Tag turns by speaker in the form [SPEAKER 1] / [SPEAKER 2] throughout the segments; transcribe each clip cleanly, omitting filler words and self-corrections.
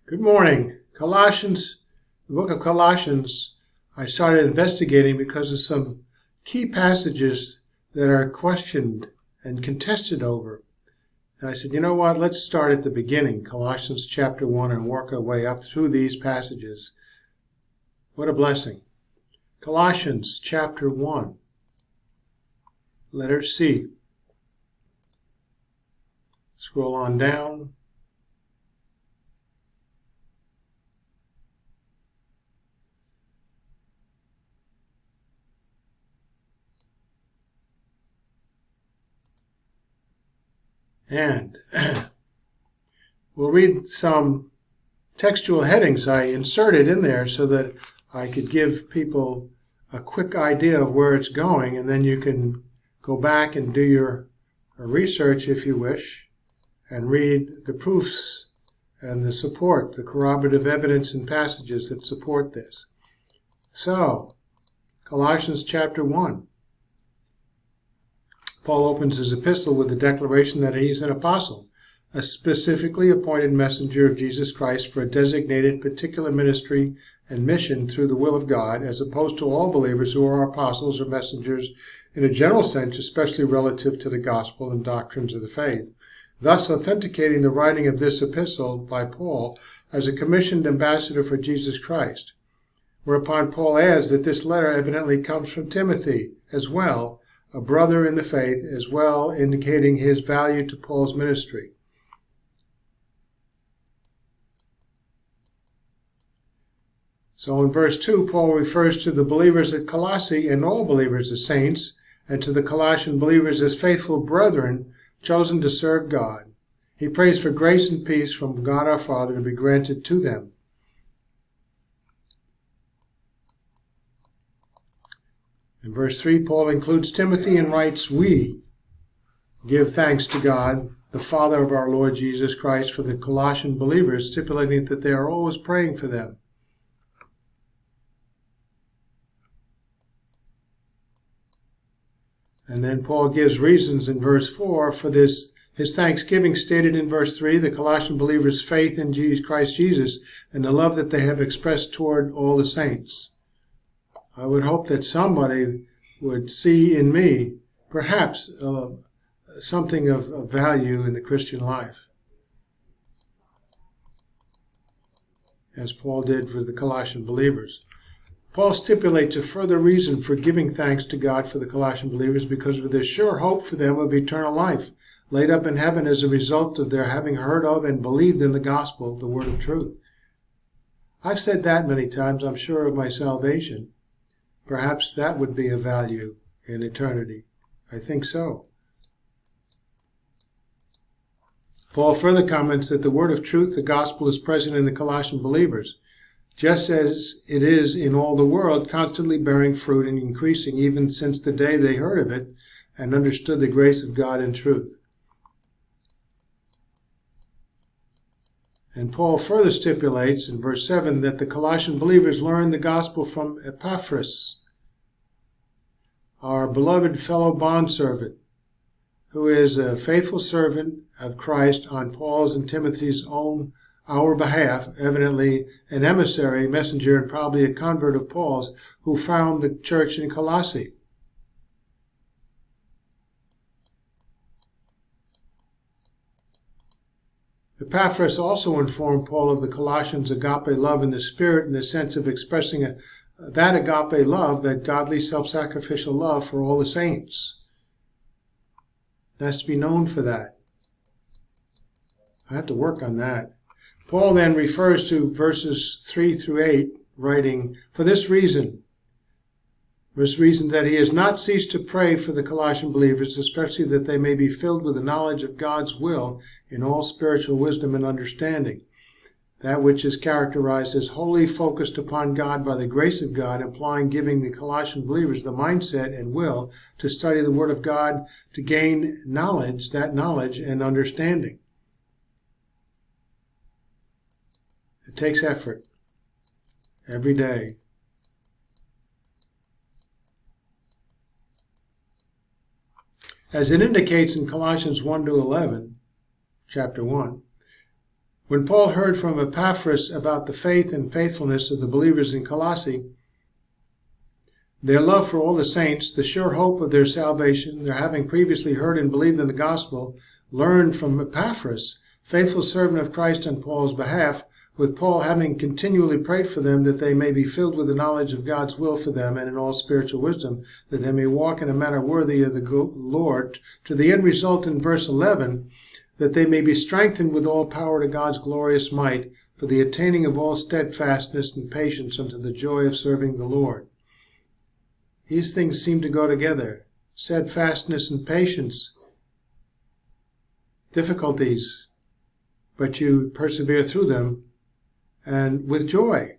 [SPEAKER 1] Good morning. Colossians, the book of Colossians, I started investigating because of some key passages that are questioned and contested over. And I said, you know what, let's start at the beginning, Colossians chapter 1, and work our way up through these passages. What a blessing. Colossians chapter 1, letter C. Scroll on down. And we'll read some textual headings I inserted in there so that I could give people a quick idea of where it's going, and then you can go back and do your research if you wish and read the proofs and the support, the corroborative evidence and passages that support this. So, Colossians chapter 1. Paul opens his epistle with the declaration that he's an apostle, a specifically appointed messenger of Jesus Christ for a designated particular ministry and mission through the will of God, as opposed to all believers who are apostles or messengers in a general sense, especially relative to the gospel and doctrines of the faith, thus authenticating the writing of this epistle by Paul as a commissioned ambassador for Jesus Christ. Whereupon Paul adds that this letter evidently comes from Timothy as well, a brother in the faith, as well, indicating his value to Paul's ministry. So in verse 2, Paul refers to the believers at Colossae and all believers as saints, and to the Colossian believers as faithful brethren chosen to serve God. He prays for grace and peace from God our Father to be granted to them. In verse 3, Paul includes Timothy and writes, "We give thanks to God, the Father of our Lord Jesus Christ, for the Colossian believers," stipulating that they are always praying for them. And then Paul gives reasons in verse 4 for this, his thanksgiving stated in verse 3, the Colossian believers' faith in Christ Jesus and the love that they have expressed toward all the saints. I would hope that somebody would see in me perhaps something of value in the Christian life, as Paul did for the Colossian believers. Paul stipulates a further reason for giving thanks to God for the Colossian believers because of their sure hope for them of eternal life, laid up in heaven as a result of their having heard of and believed in the gospel, the word of truth. I've said that many times, I'm sure of my salvation. Perhaps that would be of value in eternity. I think so. Paul further comments that the word of truth, the gospel, is present in the Colossian believers, just as it is in all the world, constantly bearing fruit and increasing even since the day they heard of it and understood the grace of God in truth. And Paul further stipulates in verse 7 that the Colossian believers learned the gospel from Epaphras, our beloved fellow bondservant, who is a faithful servant of Christ on Paul's and Timothy's our behalf, evidently an emissary, messenger, and probably a convert of Paul's, who found the church in Colossae. Epaphras also informed Paul of the Colossians' agape love in the Spirit, in the sense of expressing that agape love, that godly self-sacrificial love for all the saints. It has to be known for that. I have to work on that. Paul then refers to verses 3 through 8, writing, for this reason that he has not ceased to pray for the Colossian believers, especially that they may be filled with the knowledge of God's will in all spiritual wisdom and understanding, that which is characterized as wholly focused upon God by the grace of God, implying giving the Colossian believers the mindset and will to study the Word of God to gain knowledge, that knowledge and understanding. It takes effort every day. As it indicates in Colossians 1 to 11, chapter 1, When Paul heard from Epaphras about the faith and faithfulness of the believers in Colossae, their love for all the saints, the sure hope of their salvation, their having previously heard and believed in the gospel, learned from Epaphras, faithful servant of Christ on Paul's behalf, with Paul having continually prayed for them that they may be filled with the knowledge of God's will for them and in all spiritual wisdom, that they may walk in a manner worthy of the Lord, to the end result in verse 11, that they may be strengthened with all power to God's glorious might, for the attaining of all steadfastness and patience unto the joy of serving the Lord. These things seem to go together. Steadfastness and patience. Difficulties, but you persevere through them, and with joy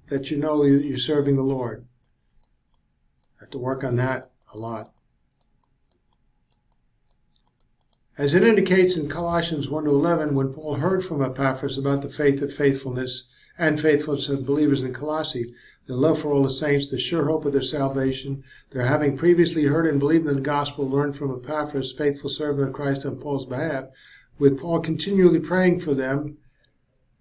[SPEAKER 1] that you know you're serving the Lord. I have to work on that a lot. As it indicates in Colossians 1-11, when Paul heard from Epaphras about the faith of faithfulness and faithfulness of the believers in Colossae, their love for all the saints, the sure hope of their salvation, their having previously heard and believed in the gospel, learned from Epaphras, faithful servant of Christ on Paul's behalf, with Paul continually praying for them,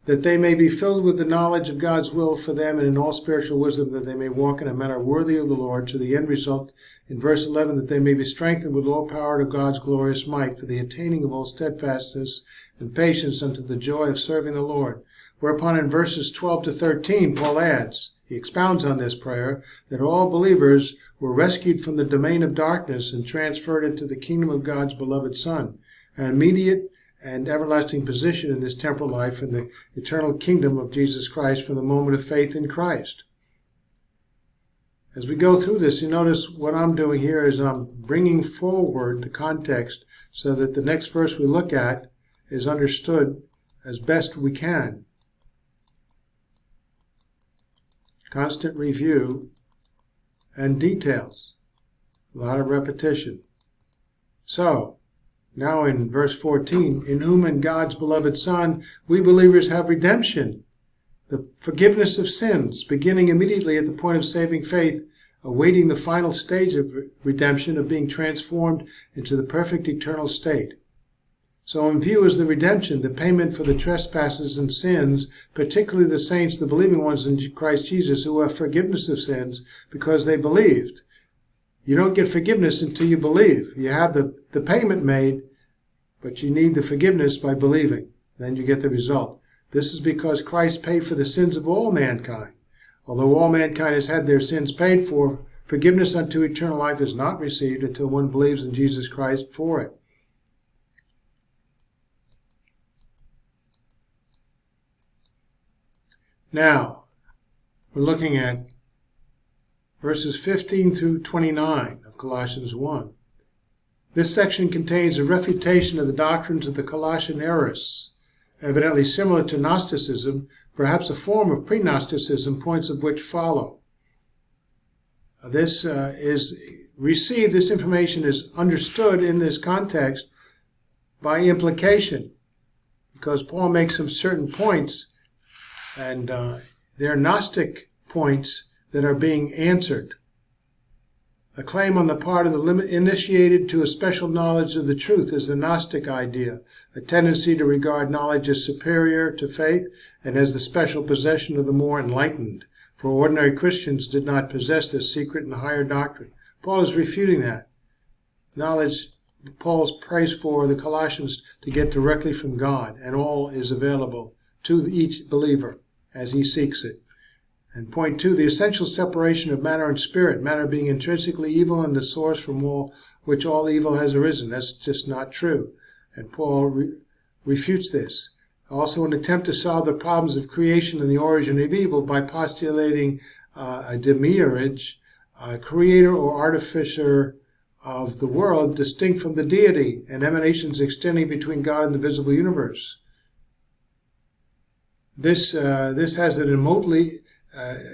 [SPEAKER 1] that they may be filled with the knowledge of God's will for them and in all spiritual wisdom, that they may walk in a manner worthy of the Lord, to the end result in verse 11, that they may be strengthened with all power to God's glorious might, for the attaining of all steadfastness and patience unto the joy of serving the Lord. Whereupon in verses 12-13, Paul adds, he expounds on this prayer, that all believers were rescued from the domain of darkness and transferred into the kingdom of God's beloved Son, an immediate and everlasting position in this temporal life in the eternal kingdom of Jesus Christ from the moment of faith in Christ. As we go through this, you notice what I'm doing here is I'm bringing forward the context so that the next verse we look at is understood as best we can. Constant review and details. A lot of repetition. So, now in verse 14, in whom and God's beloved Son, we believers have redemption, the forgiveness of sins, beginning immediately at the point of saving faith, awaiting the final stage of redemption, of being transformed into the perfect eternal state. So in view is the redemption, the payment for the trespasses and sins, particularly the saints, the believing ones in Christ Jesus, who have forgiveness of sins because they believed. You don't get forgiveness until you believe. You have the payment made, but you need the forgiveness by believing. Then you get the result. This is because Christ paid for the sins of all mankind. Although all mankind has had their sins paid for, forgiveness unto eternal life is not received until one believes in Jesus Christ for it. Now, we're looking at verses 15-29 of Colossians 1. This section contains a refutation of the doctrines of the Colossian errors, evidently similar to Gnosticism, perhaps a form of pre-Gnosticism, points of which follow. This information is understood in this context by implication, because Paul makes some certain points, and they're Gnostic points that are being answered. A claim on the part of the initiated to a special knowledge of the truth is the Gnostic idea, a tendency to regard knowledge as superior to faith and as the special possession of the more enlightened, for ordinary Christians did not possess this secret and higher doctrine. Paul is refuting that. Knowledge Paul prays for the Colossians to get directly from God, and all is available to each believer as he seeks it. And point 2, the essential separation of matter and spirit, matter being intrinsically evil and the source from which all evil has arisen. That's just not true. And Paul refutes this. Also, an attempt to solve the problems of creation and the origin of evil by postulating a demiurge, a creator or artificer of the world, distinct from the deity, and emanations extending between God and the visible universe. This has an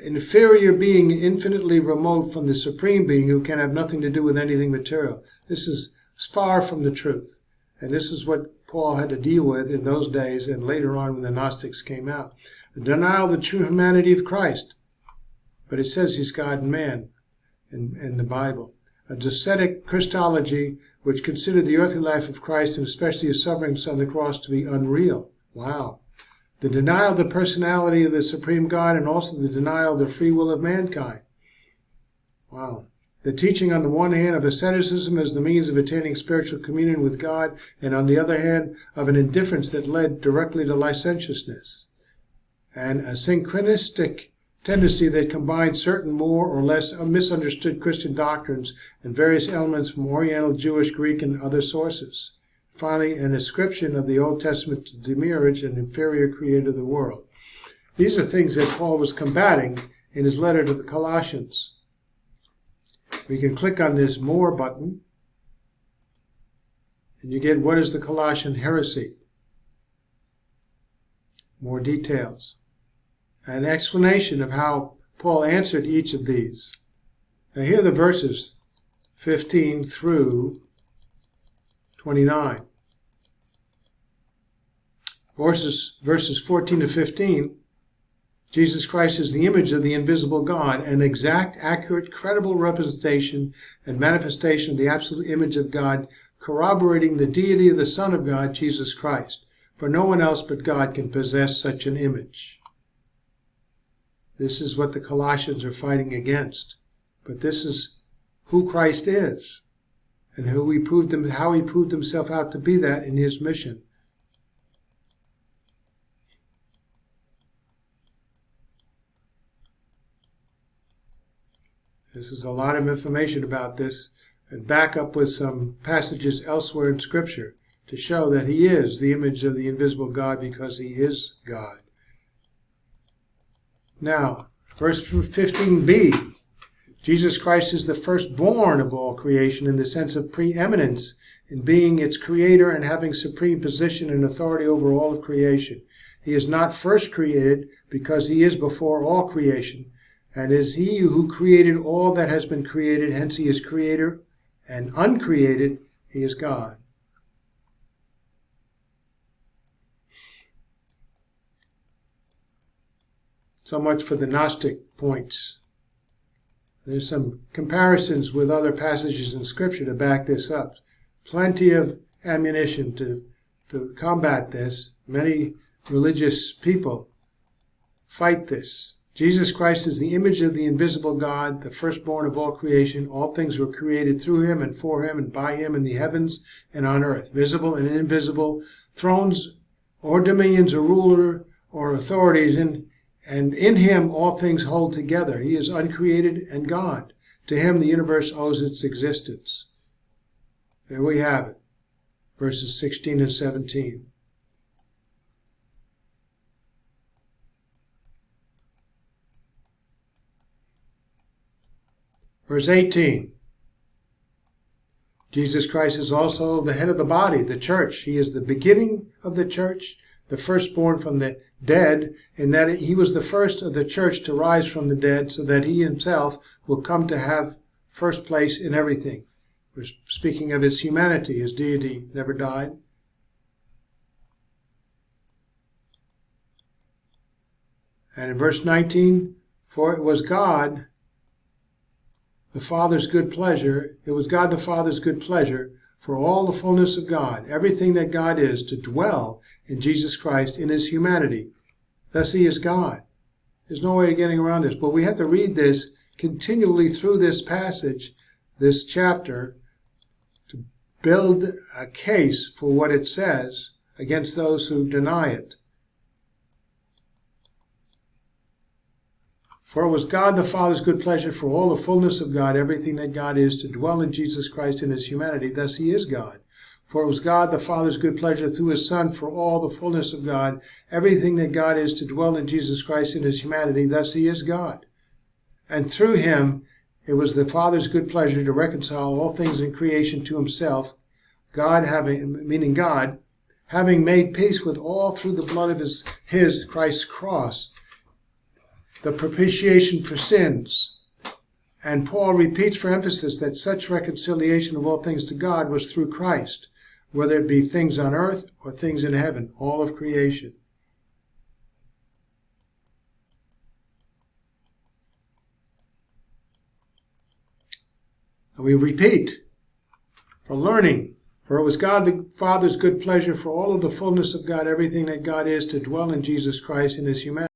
[SPEAKER 1] inferior being infinitely remote from the supreme being who can have nothing to do with anything material. This is far from the truth. And this is what Paul had to deal with in those days and later on when the Gnostics came out. The denial of the true humanity of Christ. But it says he's God and man in the Bible. A ascetic Christology which considered the earthly life of Christ and especially his sufferings on the cross to be unreal. Wow. the denial of the personality of the supreme God, and also the denial of the free will of mankind. Wow. The teaching on the one hand of asceticism as the means of attaining spiritual communion with God, and on the other hand of an indifference that led directly to licentiousness. And a synchronistic tendency that combined certain more or less misunderstood Christian doctrines and various elements from Oriental, Jewish, Greek, and other sources. Finally, an ascription of the Old Testament to Demiurge, an inferior creator of the world. These are things that Paul was combating in his letter to the Colossians. We can click on this More button, and you get what is the Colossian heresy. More details. An explanation of how Paul answered each of these. Now here are the verses 15 through 29. Verses 14 to 15, Jesus Christ is the image of the invisible God, an exact, accurate, credible representation and manifestation of the absolute image of God, corroborating the deity of the Son of God, Jesus Christ. For no one else but God can possess such an image. This is what the Colossians are fighting against. But this is who Christ is, and how he proved himself out to be that in his mission. This is a lot of information about this, and back up with some passages elsewhere in Scripture to show that he is the image of the invisible God because he is God. Now, verse 15b, Jesus Christ is the firstborn of all creation in the sense of preeminence in being its creator and having supreme position and authority over all of creation. He is not first created because he is before all creation, and is he who created all that has been created, hence he is creator, and uncreated, he is God. So much for the Gnostic points. There's some comparisons with other passages in Scripture to back this up. Plenty of ammunition to combat this. Many religious people fight this. Jesus Christ is the image of the invisible God, the firstborn of all creation. All things were created through him and for him and by him in the heavens and on earth, visible and invisible, thrones or dominions or ruler or authorities, and in him all things hold together. He is uncreated and God. To him the universe owes its existence. There we have it, verses 16 and 17. Verse 18, Jesus Christ is also the head of the body, the church. He is the beginning of the church, the firstborn from the dead, in that he was the first of the church to rise from the dead, so that he himself will come to have first place in everything. We're speaking of his humanity. His deity never died. And in verse 19, for it was God the Father's good pleasure, it was God the Father's good pleasure for all the fullness of God, everything that God is, to dwell in Jesus Christ in his humanity. Thus he is God. There's no way of getting around this, but we have to read this continually through this passage, this chapter, to build a case for what it says against those who deny it. For it was God the Father's good pleasure for all the fullness of God, everything that God is, to dwell in Jesus Christ in his humanity. Thus he is God. For it was God the Father's good pleasure through his Son for all the fullness of God, everything that God is, to dwell in Jesus Christ in his humanity. Thus he is God. And through him it was the Father's good pleasure to reconcile all things in creation to himself, God having made peace with all through the blood of his Christ's cross, the propitiation for sins. And Paul repeats for emphasis that such reconciliation of all things to God was through Christ, whether it be things on earth or things in heaven, all of creation. And we repeat, for learning, For it was God the Father's good pleasure for all of the fullness of God, everything that God is, to dwell in Jesus Christ in his humanity.